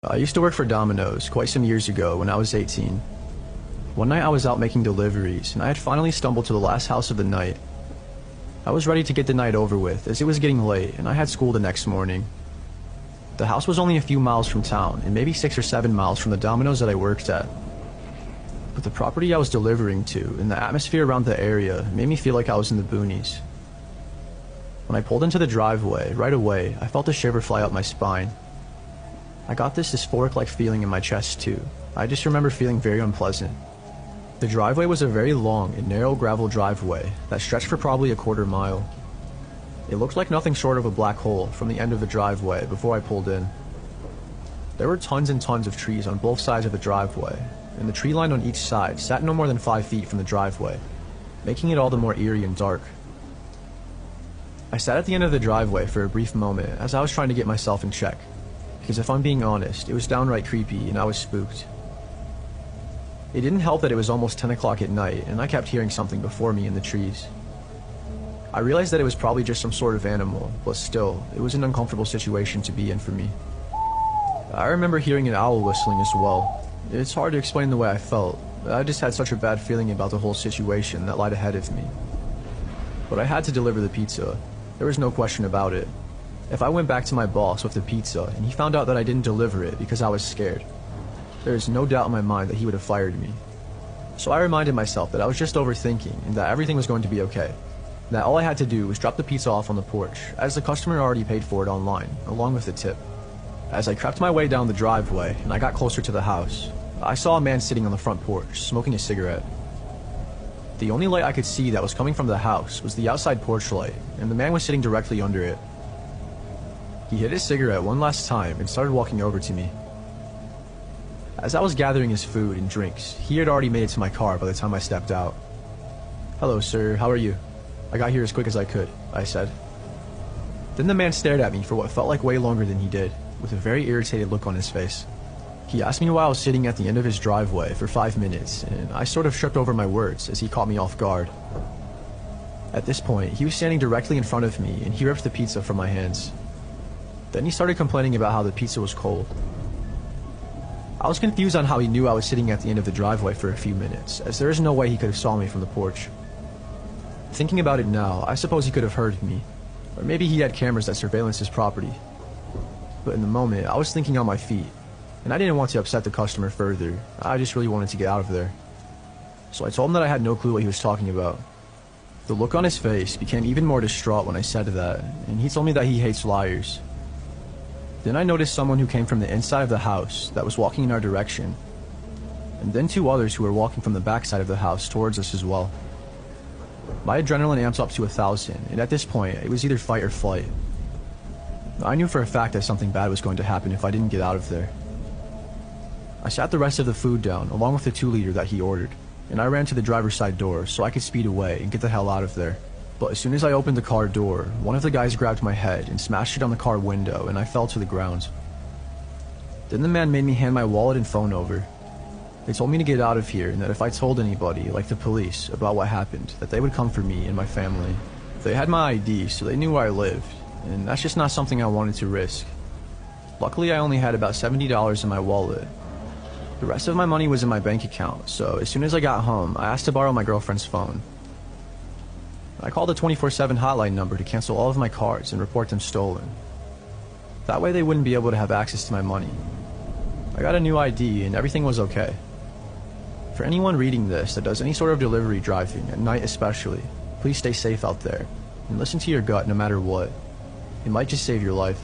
I used to work for Domino's quite some years ago when I was 18. One night I was out making deliveries, and I had finally stumbled to the last house of the night. I was ready to get the night over with, as it was getting late, and I had school the next morning. The house was only a few miles from town, and maybe 6 or 7 miles from the Domino's that I worked at. But the property I was delivering to, and the atmosphere around the area, made me feel like I was in the boonies. When I pulled into the driveway, right away, I felt a shiver fly up my spine. I got this dysphoric-like feeling in my chest too. I just remember feeling very unpleasant. The driveway was a very long and narrow gravel driveway that stretched for probably a quarter mile. It looked like nothing short of a black hole from the end of the driveway before I pulled in. There were tons and tons of trees on both sides of the driveway, and the tree line on each side sat no more than 5 feet from the driveway, making it all the more eerie and dark. I sat at the end of the driveway for a brief moment as I was trying to get myself in check, because if I'm being honest, it was downright creepy and I was spooked. It didn't help that it was almost 10 o'clock at night and I kept hearing something before me in the trees. I realized that it was probably just some sort of animal, but still, it was an uncomfortable situation to be in for me. I remember hearing an owl whistling as well. It's hard to explain the way I felt. I just had such a bad feeling about the whole situation that lied ahead of me. But I had to deliver the pizza. There was no question about it. If I went back to my boss with the pizza and he found out that I didn't deliver it because I was scared, there is no doubt in my mind that he would have fired me. So I reminded myself that I was just overthinking and that everything was going to be okay. That all I had to do was drop the pizza off on the porch, as the customer already paid for it online, along with the tip. As I crept my way down the driveway and I got closer to the house, I saw a man sitting on the front porch, smoking a cigarette. The only light I could see that was coming from the house was the outside porch light, and the man was sitting directly under it. He hit his cigarette one last time and started walking over to me. As I was gathering his food and drinks, he had already made it to my car by the time I stepped out. "Hello, sir, how are you? I got here as quick as I could," I said. Then the man stared at me for what felt like way longer than he did, with a very irritated look on his face. He asked me why I was sitting at the end of his driveway for 5 minutes, and I sort of tripped over my words as he caught me off guard. At this point, he was standing directly in front of me and he ripped the pizza from my hands. Then he started complaining about how the pizza was cold. I was confused on how he knew I was sitting at the end of the driveway for a few minutes, as there is no way he could have saw me from the porch. Thinking about it now, I suppose he could have heard me, or maybe he had cameras that surveillance his property. But in the moment, I was thinking on my feet, and I didn't want to upset the customer further. I just really wanted to get out of there. So I told him that I had no clue what he was talking about. The look on his face became even more distraught when I said that, and he told me that he hates liars. Then I noticed someone who came from the inside of the house that was walking in our direction, and then 2 others who were walking from the backside of the house towards us as well. My adrenaline amped up to 1,000, and at this point, it was either fight or flight. I knew for a fact that something bad was going to happen if I didn't get out of there. I sat the rest of the food down, along with the 2-liter that he ordered, and I ran to the driver's side door so I could speed away and get the hell out of there. But as soon as I opened the car door, one of the guys grabbed my head and smashed it on the car window, and I fell to the ground. Then the man made me hand my wallet and phone over. They told me to get out of here, and that if I told anybody, like the police, about what happened, that they would come for me and my family. They had my ID, so they knew where I lived, and that's just not something I wanted to risk. Luckily, I only had about $70 in my wallet. The rest of my money was in my bank account, so as soon as I got home, I asked to borrow my girlfriend's phone. I called the 24/7 hotline number to cancel all of my cards and report them stolen. That way they wouldn't be able to have access to my money. I got a new ID and everything was okay. For anyone reading this that does any sort of delivery driving, at night especially, please stay safe out there and listen to your gut no matter what. It might just save your life.